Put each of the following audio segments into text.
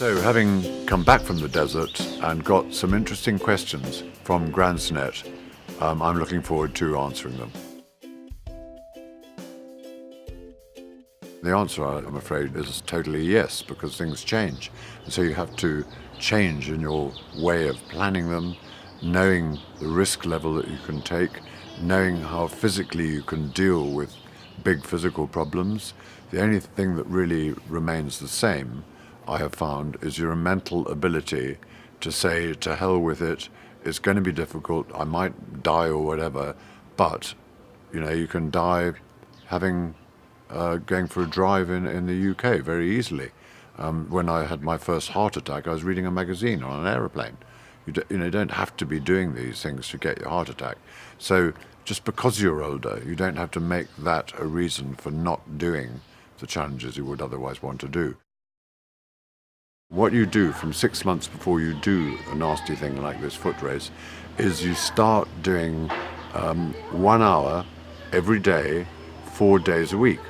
So, having come back from the desert and got some interesting questions from Gransnet, I'm looking forward to answering them. The answer, I'm afraid, is totally yes, because things change. And so you have to change in your way of planning them, knowing the risk level that you can take, knowing how physically you can deal with big physical problems. The only thing that really remains the same, I have found, is your mental ability to say, to hell with it, it's going to be difficult, I might die or whatever, but, you can die having going for a drive in the UK very easily. When I had my first heart attack, I was reading a magazine on an aeroplane. You don't have to be doing these things to get your heart attack. So just because you're older, you don't have to make that a reason for not doing the challenges you would otherwise want to do. What you do from 6 months before you do a nasty thing like this foot race is you start doing 1 hour every day, 4 days a week.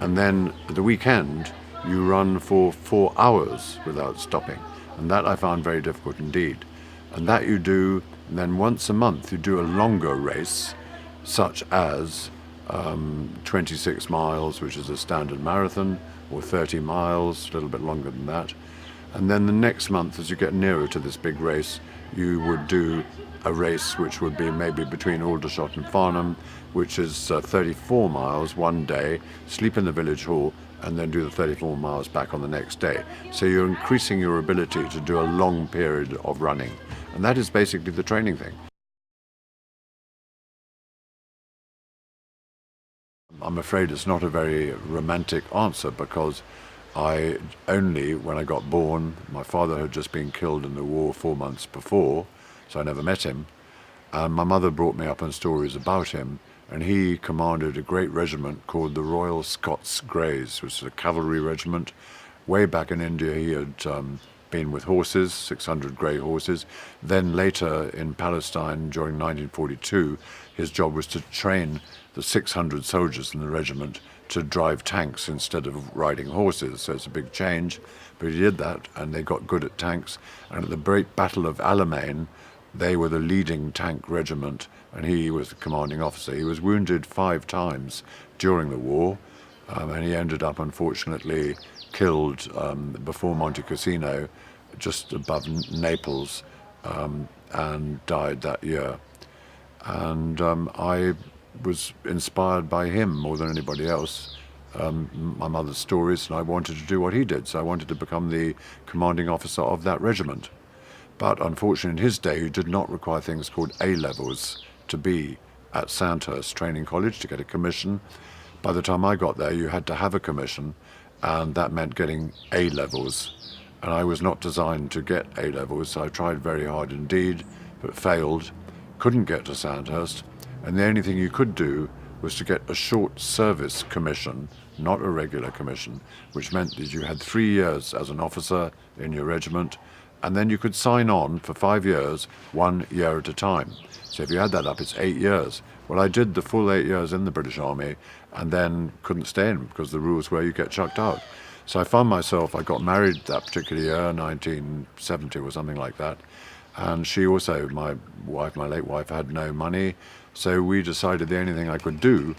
And then at the weekend, you run for 4 hours without stopping. And that I found very difficult indeed. And that you do, and then once a month you do a longer race, such as 26 miles, which is a standard marathon, or 30 miles, a little bit longer than that. And then the next month, as you get nearer to this big race, you would do a race which would be maybe between Aldershot and Farnham, which is 34 miles one day, sleep in the village hall, and then do the 34 miles back on the next day. So you're increasing your ability to do a long period of running. And that is basically the training thing. I'm afraid it's not a very romantic answer, because when I got born, my father had just been killed in the war 4 months before, so I never met him. And my mother brought me up on stories about him, and he commanded a great regiment called the Royal Scots Greys, which is a cavalry regiment. Way back in India, he had been with horses, 600 grey horses. Then later in Palestine during 1942, his job was to train the 600 soldiers in the regiment to drive tanks instead of riding horses. So it's a big change, but he did that, and they got good at tanks. And at the great Battle of Alamein, they were the leading tank regiment, and he was the commanding officer. He was wounded 5 times during the war, and he ended up, unfortunately, killed before Monte Cassino, just above Naples, and died that year. And I was inspired by him more than anybody else, my mother's stories, and I wanted to do what he did. So I wanted to become the commanding officer of that regiment. But unfortunately, in his day, you did not require things called A-levels to be at Sandhurst Training College to get a commission. By the time I got there, you had to have a commission, and that meant getting A-levels. And I was not designed to get A-levels, so I tried very hard indeed, but failed, couldn't get to Sandhurst. And the only thing you could do was to get a short service commission, not a regular commission, which meant that you had 3 years as an officer in your regiment, and then you could sign on for 5 years, 1 year at a time. So if you add that up, it's 8 years. Well, I did the full 8 years in the British Army, and then couldn't stay in because the rules were you get chucked out. So I found myself, I got married that particular year, 1970 or something like that, and she also, my late wife, had no money. So we decided the only thing I could do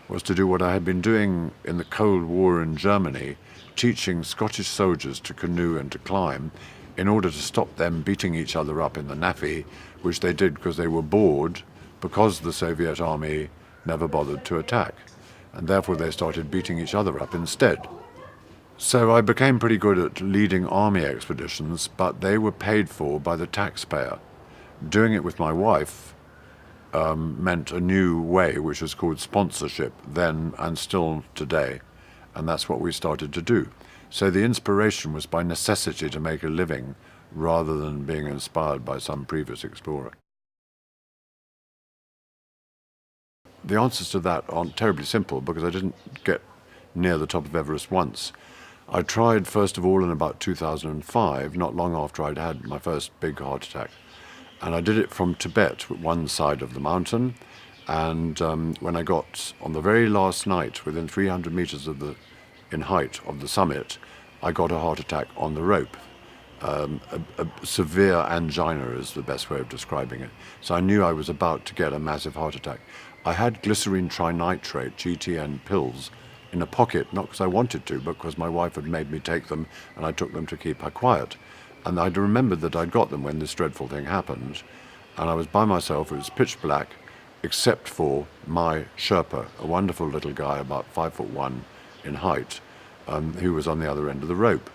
was to do what I had been doing in the Cold War in Germany, teaching Scottish soldiers to canoe and to climb in order to stop them beating each other up in the NAFI, which they did because they were bored, because the Soviet army never bothered to attack. And therefore they started beating each other up instead. So I became pretty good at leading army expeditions, but they were paid for by the taxpayer. Doing it with my wife meant a new way, which was called sponsorship then and still today, and that's what we started to do. So the inspiration was by necessity to make a living rather than being inspired by some previous explorer. The answers to that aren't terribly simple, because I didn't get near the top of Everest once. I tried first of all in about 2005, not long after I'd had my first big heart attack. And I did it from Tibet, one side of the mountain. And when I got on the very last night, within 300 meters in height of the summit, I got a heart attack on the rope. a severe angina is the best way of describing it. So I knew I was about to get a massive heart attack. I had glycerine trinitrate, GTN pills, in a pocket, not because I wanted to, but because my wife had made me take them, and I took them to keep her quiet. And I'd remembered that I'd got them when this dreadful thing happened, and I was by myself. It was pitch black, except for my Sherpa, a wonderful little guy about 5'1" in height, who was on the other end of the rope.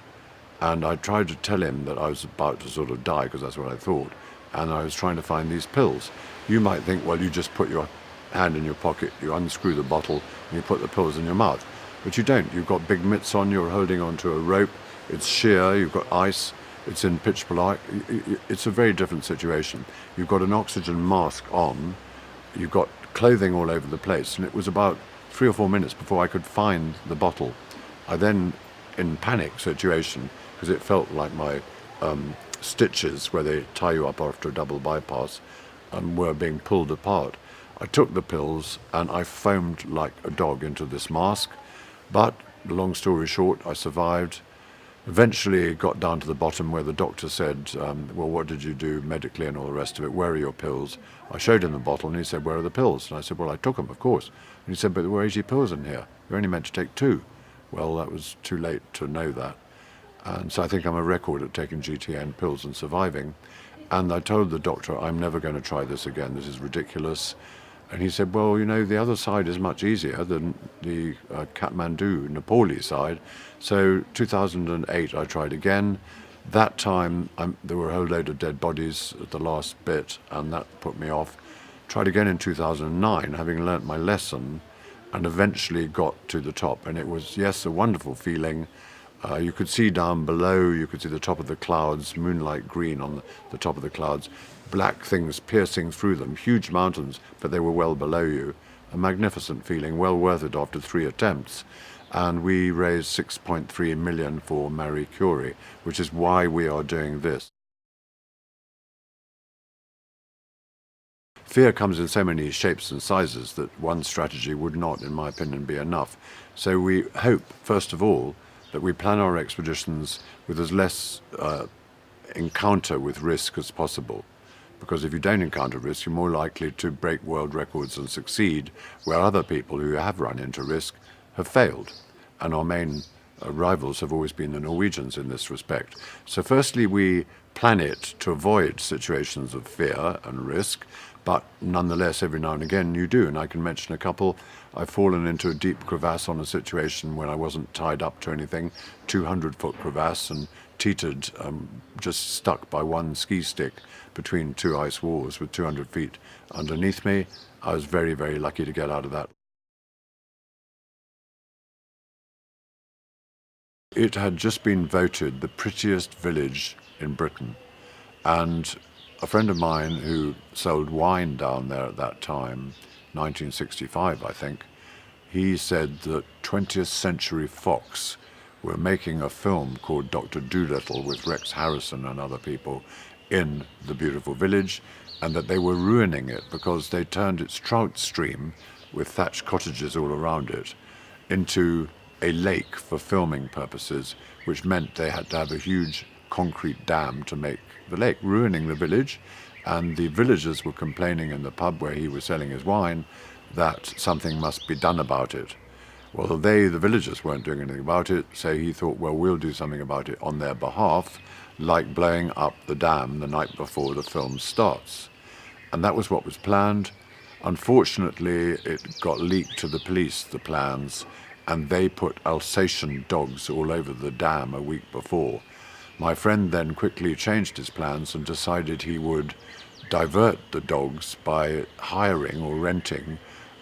And I tried to tell him that I was about to sort of die, because that's what I thought, and I was trying to find these pills. You might think, well, you just put your hand in your pocket, you unscrew the bottle, and you put the pills in your mouth. But you don't. You've got big mitts on, you're holding onto a rope, it's sheer, you've got ice, it's in pitch black. It's a very different situation. You've got an oxygen mask on, you've got clothing all over the place, and it was about 3 or 4 minutes before I could find the bottle. I then, in panic situation, because it felt like my stitches, where they tie you up after a double bypass, were being pulled apart. I took the pills and I foamed like a dog into this mask, but long story short, I survived. Eventually got down to the bottom where the doctor said, well, what did you do medically and all the rest of it? Where are your pills? I showed him the bottle and he said, where are the pills? And I said, well, I took them, of course. And he said, but there were 80 pills in here. You're only meant to take 2. Well, that was too late to know that. And so I think I'm a record at taking GTN pills and surviving. And I told the doctor, I'm never going to try this again. This is ridiculous. And he said, well, you know, the other side is much easier than the Kathmandu, Nepali side. So 2008, I tried again. That time, there were a whole load of dead bodies at the last bit, and that put me off. Tried again in 2009, having learnt my lesson, and eventually got to the top. And it was, yes, a wonderful feeling. You could see down below, you could see the top of the clouds, moonlight green on the top of the clouds, black things piercing through them, huge mountains, but they were well below you. A magnificent feeling, well worth it after 3 attempts. And we raised 6.3 million for Marie Curie, which is why we are doing this. Fear comes in so many shapes and sizes that one strategy would not, in my opinion, be enough. So we hope, first of all, that we plan our expeditions with as less encounter with risk as possible. Because if you don't encounter risk, you're more likely to break world records and succeed, where other people who have run into risk have failed. And our main rivals have always been the Norwegians in this respect. So firstly, we plan it to avoid situations of fear and risk, but nonetheless, every now and again you do. And I can mention a couple. I've fallen into a deep crevasse on a situation when I wasn't tied up to anything, 200-foot crevasse, and teetered, just stuck by one ski stick between 2 ice walls with 200 feet underneath me. I was very, very lucky to get out of that. It had just been voted the prettiest village in Britain, and a friend of mine who sold wine down there at that time, 1965 I think, he said that 20th Century Fox were making a film called Dr. Dolittle with Rex Harrison and other people in the beautiful village, and that they were ruining it because they turned its trout stream, with thatched cottages all around it, into a lake for filming purposes, which meant they had to have a huge concrete dam to make the lake, ruining the village. And the villagers were complaining in the pub where he was selling his wine that something must be done about it. Well, the villagers, weren't doing anything about it, so he thought, well, we'll do something about it on their behalf, like blowing up the dam the night before the film starts. And that was what was planned. Unfortunately, it got leaked to the police, the plans, and they put Alsatian dogs all over the dam a week before. My friend then quickly changed his plans and decided he would divert the dogs by hiring or renting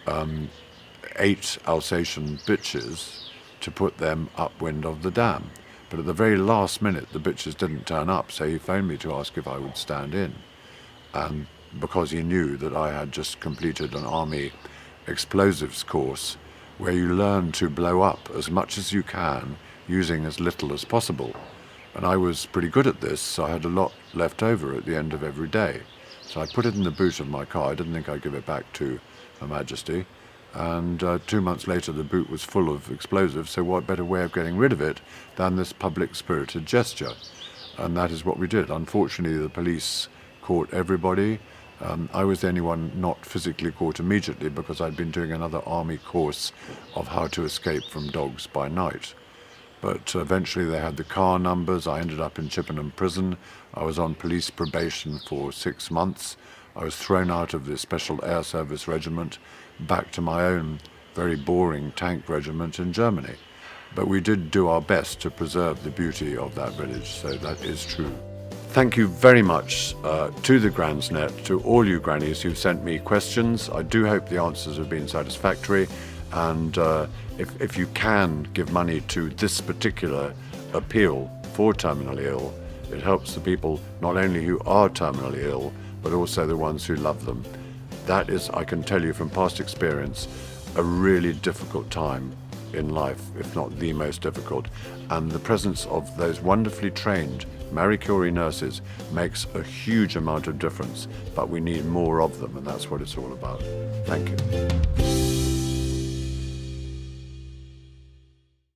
8 Alsatian bitches to put them upwind of the dam. But at the very last minute, the bitches didn't turn up, so he phoned me to ask if I would stand in. And because he knew that I had just completed an army explosives course where you learn to blow up as much as you can using as little as possible. And I was pretty good at this, so I had a lot left over at the end of every day. So I put it in the boot of my car. I didn't think I'd give it back to Her Majesty. And 2 months later, the boot was full of explosives, so what better way of getting rid of it than this public-spirited gesture? and that is what we did. Unfortunately, the police caught everybody. I was the only one not physically caught immediately because I'd been doing another army course of how to escape from dogs by night. But eventually they had the car numbers. I ended up in Chippenham Prison. I was on police probation for 6 months. I was thrown out of the Special Air Service Regiment back to my own very boring tank regiment in Germany. But we did do our best to preserve the beauty of that village, so that is true. Thank you very much to the Gransnet, to all you grannies who've sent me questions. I do hope the answers have been satisfactory, and if you can give money to this particular appeal for terminally ill, it helps the people not only who are terminally ill, but also the ones who love them. That is, I can tell you from past experience, a really difficult time in life, if not the most difficult, and the presence of those wonderfully trained Marie Curie nurses makes a huge amount of difference, but we need more of them, and that's what it's all about. Thank you.